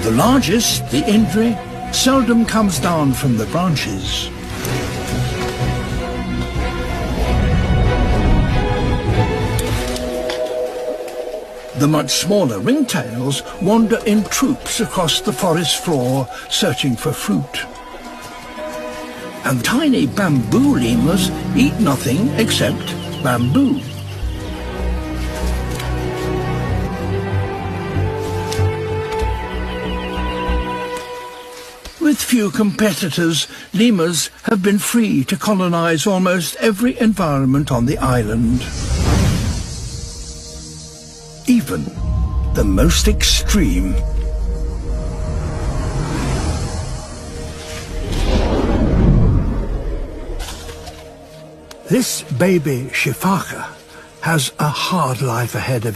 The largest, the Indri, seldom comes down from the branches. The much smaller ringtails wander in troops across the forest floor, searching for fruit. And tiny bamboo lemurs eat nothing except bamboo. With few competitors, lemurs have been free to colonize almost every environment on the island. Even the most extreme. This baby Shifaka has a hard life ahead of